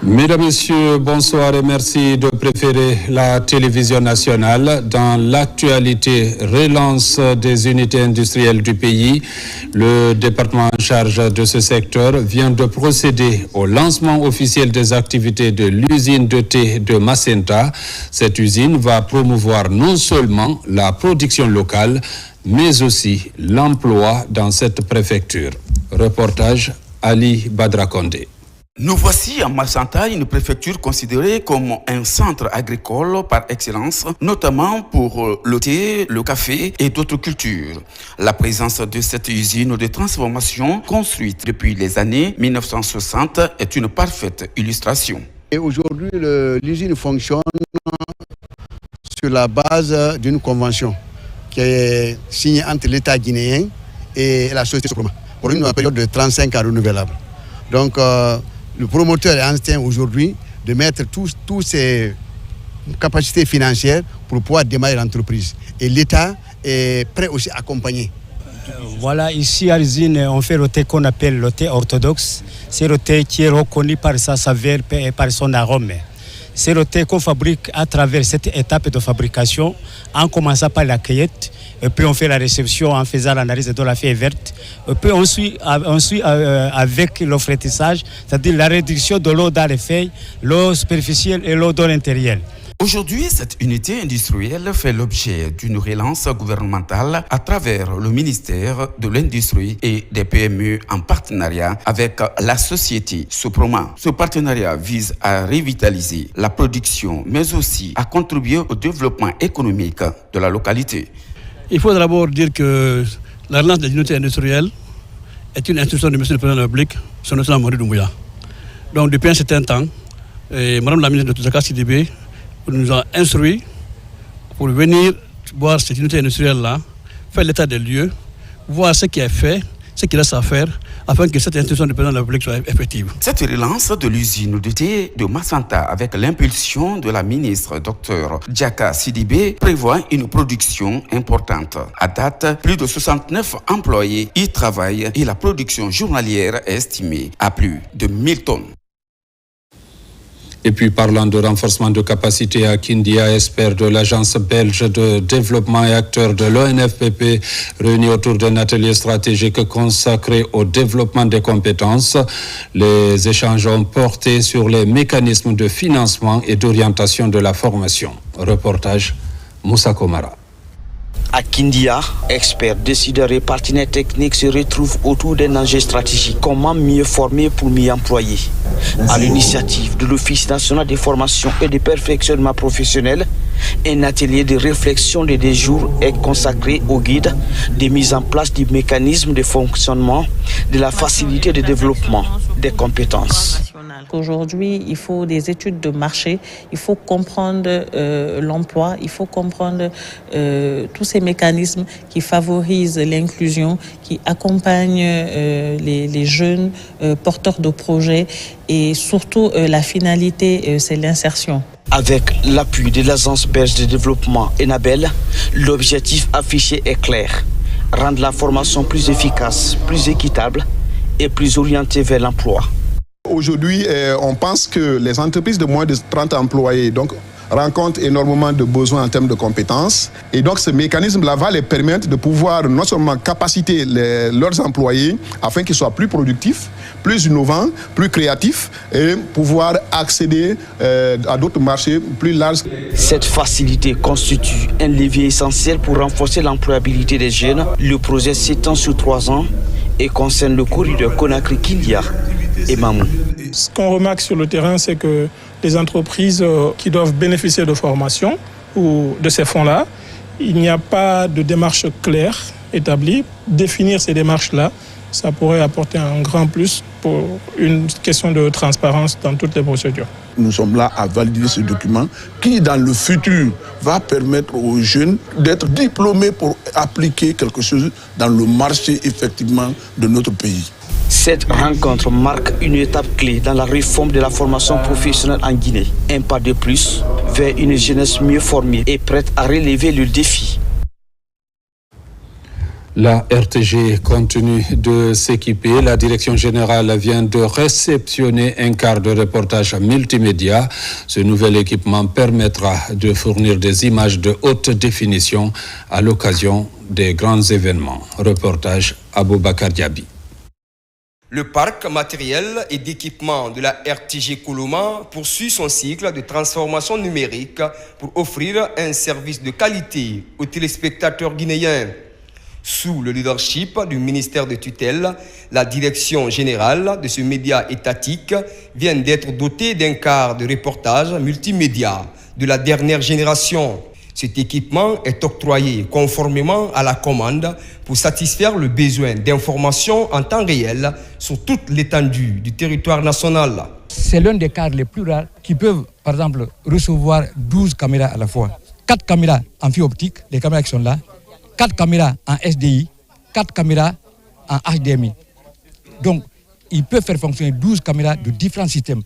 Mesdames, Messieurs, bonsoir et merci de préférer la télévision nationale. Dans l'actualité, relance des unités industrielles du pays. Le département en charge de ce secteur vient de procéder au lancement officiel des activités de l'usine de thé de Macenta. Cette usine va promouvoir non seulement la production locale, mais aussi l'emploi dans cette préfecture. Reportage Ali Badrakonde. Nous voici à Macenta, une préfecture considérée comme un centre agricole par excellence, notamment pour le thé, le café et d'autres cultures. La présence de cette usine de transformation construite depuis les années 1960 est une parfaite illustration. Et aujourd'hui, l'usine fonctionne sur la base d'une convention qui est signée entre l'État guinéen et la société Soproma pour une période de 35 ans renouvelable. Donc, le promoteur est en train aujourd'hui de mettre toutes ses capacités financières pour pouvoir démarrer l'entreprise. Et l'État est prêt aussi à accompagner. Voilà, ici à l'usine, on fait le thé qu'on appelle le thé orthodoxe. C'est le thé qui est reconnu par sa saveur et par son arôme. C'est le thé qu'on fabrique à travers cette étape de fabrication, en commençant par la cueillette, et puis on fait la réception en faisant l'analyse de la feuille verte, et puis on suit avec le fraîtissage, c'est-à-dire la réduction de l'eau dans les feuilles, l'eau superficielle et l'eau dans l'intérieur. Aujourd'hui, cette unité industrielle fait l'objet d'une relance gouvernementale à travers le ministère de l'Industrie et des PME en partenariat avec la société Soproma. Ce partenariat vise à revitaliser la production, mais aussi à contribuer au développement économique de la localité. Il faut d'abord dire que la relance des unités industrielles est une instruction du Monsieur le Président de la République, son Excellence Mamadi Doumbouya. Donc depuis un certain temps, Madame la ministre de Touzaka Sidibé nous a instruit pour venir voir cette unité industrielle-là, faire l'état des lieux, voir ce qui est fait, ce qu'il reste à faire, afin que cette instruction du président de la République soit effective. Cette relance de l'usine de thé de Macenta, avec l'impulsion de la ministre Dr Djaka Sidibé, prévoit une production importante. À date, plus de 69 employés y travaillent et la production journalière est estimée à plus de 1000 tonnes. Et puis, parlant de renforcement de capacité à Kindia, expert de l'Agence belge de développement et acteur de l'ONFPP, réunis autour d'un atelier stratégique consacré au développement des compétences. Les échanges ont porté sur les mécanismes de financement et d'orientation de la formation. Reportage Moussa Komara. À Kindia, experts, décideurs et partenaires techniques se retrouvent autour d'un enjeu stratégique. Comment mieux former pour mieux employer? À l'initiative de l'Office national des formations et de perfectionnement professionnel, un atelier de réflexion de 2 jours est consacré au guide de mise en place du mécanisme de fonctionnement de la facilité de développement des compétences. Aujourd'hui, il faut des études de marché, il faut comprendre l'emploi, il faut comprendre tous ces mécanismes qui favorisent l'inclusion, qui accompagnent les jeunes porteurs de projets et surtout la finalité, c'est l'insertion. Avec l'appui de l'Agence belge de développement ENABEL, l'objectif affiché est clair, rendre la formation plus efficace, plus équitable et plus orientée vers l'emploi. Aujourd'hui, on pense que les entreprises de moins de 30 employés rencontrent énormément de besoins en termes de compétences. Et donc, ce mécanisme-là va les permettre de pouvoir non seulement capaciter leurs employés afin qu'ils soient plus productifs, plus innovants, plus créatifs et pouvoir accéder à d'autres marchés plus larges. Cette facilité constitue un levier essentiel pour renforcer l'employabilité des jeunes. Le projet s'étend sur 3 ans et concerne le corridor Conakry-Kindia et Mamou. Ce qu'on remarque sur le terrain, c'est que les entreprises qui doivent bénéficier de formation ou de ces fonds-là, il n'y a pas de démarche claire établie. Définir ces démarches-là, ça pourrait apporter un grand plus pour une question de transparence dans toutes les procédures. Nous sommes là à valider ce document qui, dans le futur, va permettre aux jeunes d'être diplômés pour appliquer quelque chose dans le marché, effectivement, de notre pays. Cette rencontre marque une étape clé dans la réforme de la formation professionnelle en Guinée. Un pas de plus vers une jeunesse mieux formée et prête à relever le défi. La RTG continue de s'équiper. La direction générale vient de réceptionner un quart de reportage multimédia. Ce nouvel équipement permettra de fournir des images de haute définition à l'occasion des grands événements. Reportage Aboubakar Diaby. Le parc matériel et d'équipement de la RTG Koloma poursuit son cycle de transformation numérique pour offrir un service de qualité aux téléspectateurs guinéens. Sous le leadership du ministère de tutelle, la direction générale de ce média étatique vient d'être dotée d'un quart de reportage multimédia de la dernière génération. Cet équipement est octroyé conformément à la commande pour satisfaire le besoin d'information en temps réel sur toute l'étendue du territoire national. C'est l'un des quarts les plus rares qui peuvent, par exemple, recevoir 12 caméras à la fois. 4 caméras en fibre optique, les caméras qui sont là, 4 caméras en SDI, 4 caméras en HDMI. Donc, ils peuvent faire fonctionner 12 caméras de différents systèmes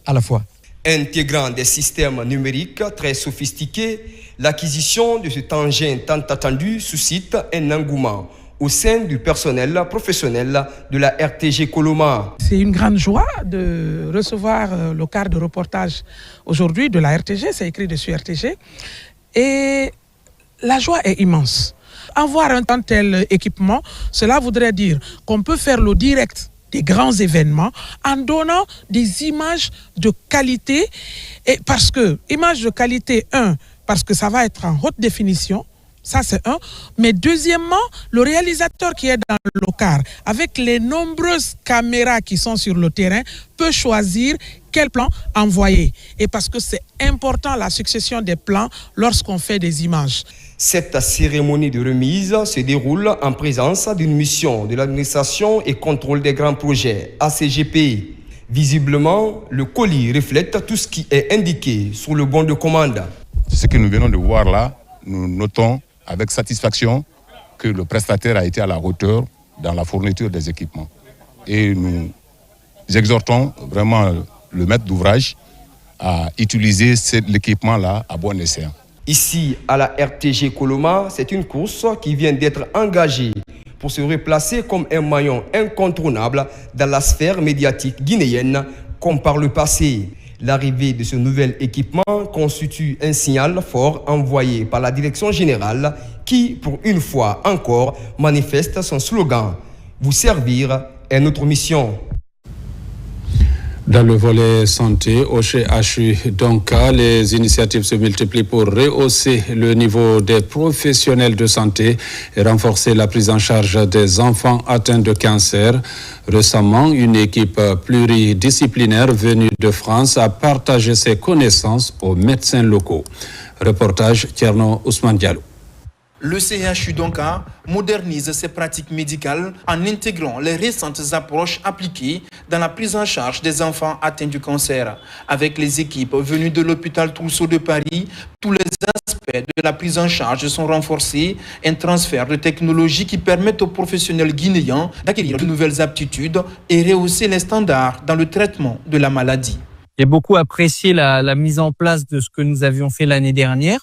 à la fois. Intégrant des systèmes numériques très sophistiqués, l'acquisition de cet engin tant attendu suscite un engouement au sein du personnel professionnel de la RTG Koloma. C'est une grande joie de recevoir le quart de reportage aujourd'hui de la RTG, c'est écrit dessus RTG, et la joie est immense. Avoir un tel équipement, cela voudrait dire qu'on peut faire le direct des grands événements en donnant des images de qualité. Et parce que, images de qualité, parce que ça va être en haute définition, ça c'est un. Mais deuxièmement, le réalisateur qui est dans le quart, avec les nombreuses caméras qui sont sur le terrain, peut choisir quel plan envoyer. Et parce que c'est important la succession des plans lorsqu'on fait des images. Cette cérémonie de remise se déroule en présence d'une mission de l'administration et contrôle des grands projets, ACGP. Visiblement, le colis reflète tout ce qui est indiqué sur le bon de commande. Ce que nous venons de voir là, nous notons avec satisfaction que le prestataire a été à la hauteur dans la fourniture des équipements. Et nous exhortons vraiment le maître d'ouvrage à utiliser l'équipement-là à bon escient. Ici, à la RTG Koloma, c'est une course qui vient d'être engagée pour se replacer comme un maillon incontournable dans la sphère médiatique guinéenne, comme par le passé. L'arrivée de ce nouvel équipement constitue un signal fort envoyé par la direction générale qui, pour une fois encore, manifeste son slogan « Vous servir est notre mission ». Dans le volet santé, au CHU Donka, les initiatives se multiplient pour rehausser le niveau des professionnels de santé et renforcer la prise en charge des enfants atteints de cancer. Récemment, une équipe pluridisciplinaire venue de France a partagé ses connaissances aux médecins locaux. Reportage Tierno Ousmane Diallo. Le CHU Donka modernise ses pratiques médicales en intégrant les récentes approches appliquées dans la prise en charge des enfants atteints du cancer. Avec les équipes venues de l'hôpital Trousseau de Paris, tous les aspects de la prise en charge sont renforcés. Un transfert de technologies qui permettent aux professionnels guinéens d'acquérir de nouvelles aptitudes et rehausser les standards dans le traitement de la maladie. J'ai beaucoup apprécié la mise en place de ce que nous avions fait l'année dernière,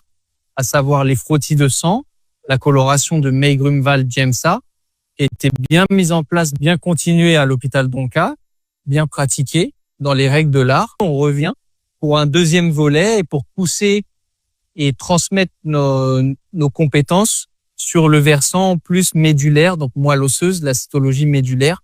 à savoir les frottis de sang, la coloration de Meiggrumval Djemsa, qui était bien mise en place, bien continuée à l'hôpital Donka, bien pratiquée dans les règles de l'art. On revient pour un deuxième volet et pour pousser et transmettre nos compétences sur le versant plus médulaire, donc moelle osseuse, la cytologie médulaire,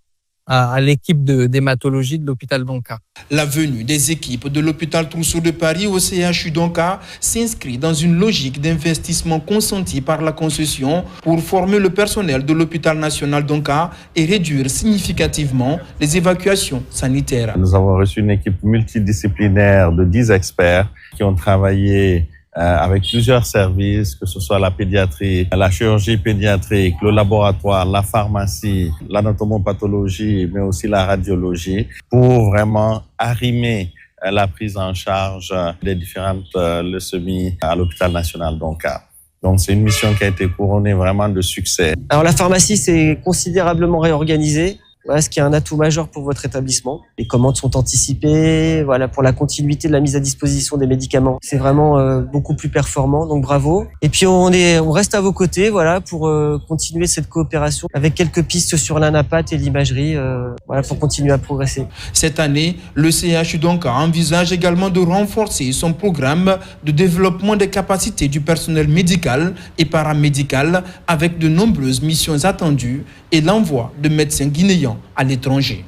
à l'équipe d'hématologie de l'hôpital Donka. La venue des équipes de l'hôpital Trousseau de Paris au CHU Donka s'inscrit dans une logique d'investissement consenti par la concession pour former le personnel de l'hôpital national Donka et réduire significativement les évacuations sanitaires. Nous avons reçu une équipe multidisciplinaire de 10 experts qui ont travaillé avec plusieurs services, que ce soit la pédiatrie, la chirurgie pédiatrique, le laboratoire, la pharmacie, l'anatomopathologie, mais aussi la radiologie, pour vraiment arrimer la prise en charge des différentes leucémies à l'hôpital national Donka. Donc c'est une mission qui a été couronnée vraiment de succès. Alors la pharmacie s'est considérablement réorganisée. Voilà, ce qui est un atout majeur pour votre établissement. Les commandes sont anticipées, voilà, pour la continuité de la mise à disposition des médicaments. C'est vraiment beaucoup plus performant, donc bravo. Et puis on reste à vos côtés, voilà, pour continuer cette coopération avec quelques pistes sur l'anapat et l'imagerie, voilà, pour continuer à progresser. Cette année, le CHU donc envisage également de renforcer son programme de développement des capacités du personnel médical et paramédical avec de nombreuses missions attendues et l'envoi de médecins guinéens à l'étranger.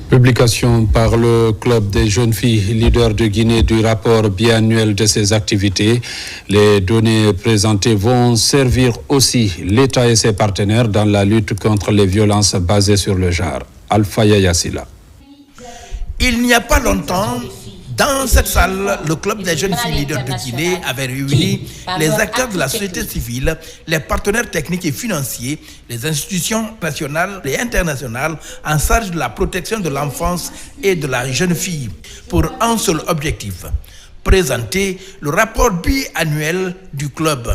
Publication par le Club des jeunes filles leaders de Guinée du rapport biannuel de ses activités. Les données présentées vont servir aussi l'État et ses partenaires dans la lutte contre les violences basées sur le genre. Alpha Yassila. Il n'y a pas longtemps, dans cette salle, le Club des jeunes filles leaders de Guinée avait réuni les acteurs de la société civile, les partenaires techniques et financiers, les institutions nationales et internationales en charge de la protection de l'enfance et de la jeune fille pour un seul objectif, présenter le rapport biannuel du club.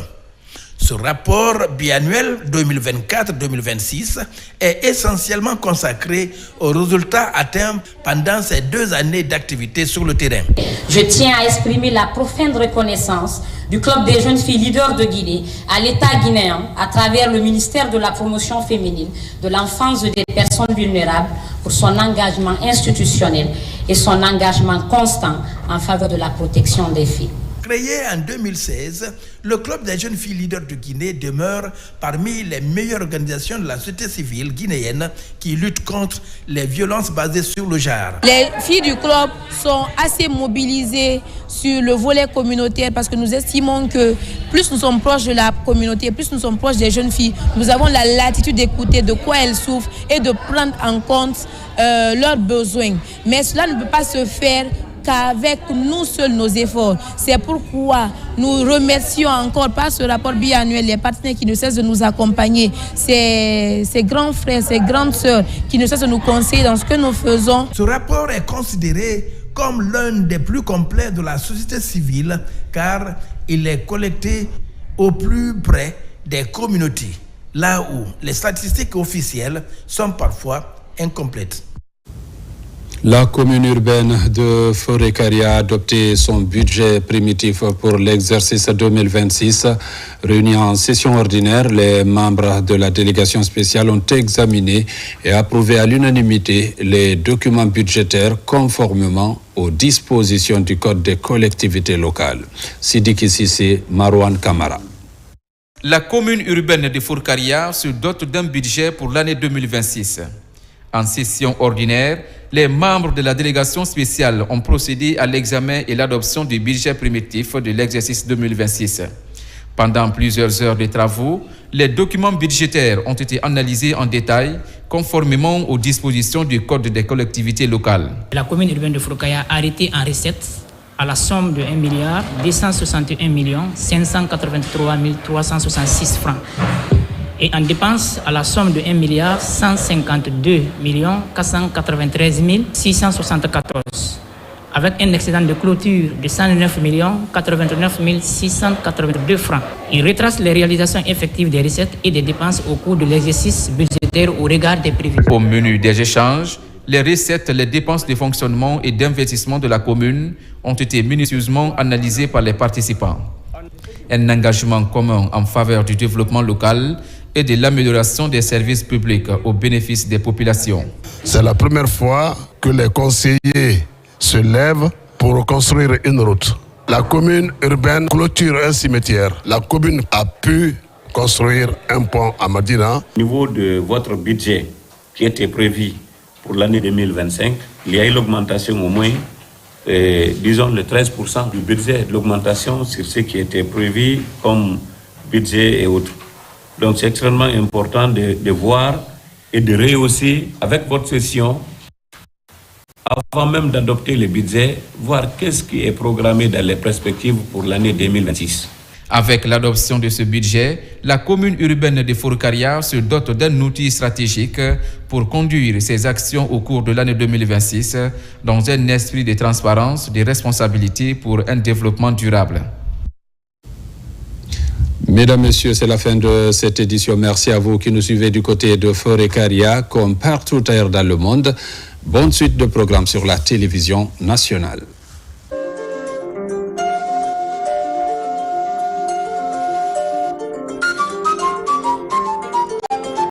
Ce rapport biannuel 2024-2026 est essentiellement consacré aux résultats atteints pendant ces 2 années d'activité sur le terrain. Je tiens à exprimer la profonde reconnaissance du Club des jeunes filles leaders de Guinée à l'État guinéen à travers le ministère de la promotion féminine, de l'enfance et des personnes vulnérables pour son engagement institutionnel et son engagement constant en faveur de la protection des filles. Créé en 2016, le Club des jeunes filles leaders de Guinée demeure parmi les meilleures organisations de la société civile guinéenne qui luttent contre les violences basées sur le genre. Les filles du club sont assez mobilisées sur le volet communautaire parce que nous estimons que plus nous sommes proches de la communauté, plus nous sommes proches des jeunes filles, nous avons la latitude d'écouter de quoi elles souffrent et de prendre en compte leurs besoins. Mais cela ne peut pas se faire qu'avec nous seuls nos efforts. C'est pourquoi nous remercions encore par ce rapport biannuel les partenaires qui ne cessent de nous accompagner, ces grands frères, ces grandes sœurs qui ne cessent de nous conseiller dans ce que nous faisons. Ce rapport est considéré comme l'un des plus complets de la société civile car il est collecté au plus près des communautés, là où les statistiques officielles sont parfois incomplètes. La commune urbaine de Forêt-Caria a adopté son budget primitif pour l'exercice 2026. Réunis en session ordinaire, les membres de la délégation spéciale ont examiné et approuvé à l'unanimité les documents budgétaires conformément aux dispositions du Code des collectivités locales. Sidiki Sissé, Marouane Kamara. La commune urbaine de Forêt-Caria se dote d'un budget pour l'année 2026. En session ordinaire, les membres de la délégation spéciale ont procédé à l'examen et l'adoption du budget primitif de l'exercice 2026. Pendant plusieurs heures de travaux, les documents budgétaires ont été analysés en détail, conformément aux dispositions du Code des collectivités locales. La commune urbaine de Forêt-Caria a arrêté en recettes à la somme de 1 261 583 366 francs. Et en dépenses à la somme de 1 152 493 674, avec un excédent de clôture de 109 89 682 francs. Il retrace les réalisations effectives des recettes et des dépenses au cours de l'exercice budgétaire au regard des prévisions. Au menu des échanges, les recettes, les dépenses de fonctionnement et d'investissement de la commune ont été minutieusement analysées par les participants. Un engagement commun en faveur du développement local et de l'amélioration des services publics au bénéfice des populations. C'est la première fois que les conseillers se lèvent pour construire une route. La commune urbaine clôture un cimetière. La commune a pu construire un pont à Madina. Au niveau de votre budget qui était prévu pour l'année 2025, il y a eu l'augmentation au moins, disons le 13% du budget, de l'augmentation sur ce qui était prévu comme budget et autres. Donc c'est extrêmement important de voir et de rehausser avec votre session, avant même d'adopter le budget, voir qu'est-ce qui est programmé dans les perspectives pour l'année 2026. Avec l'adoption de ce budget, la commune urbaine de Forêt-Caria se dote d'un outil stratégique pour conduire ses actions au cours de l'année 2026 dans un esprit de transparence, de responsabilité pour un développement durable. Mesdames, Messieurs, c'est la fin de cette édition. Merci à vous qui nous suivez du côté de Forêt-Caria comme partout ailleurs dans le monde. Bonne suite de programmes sur la télévision nationale.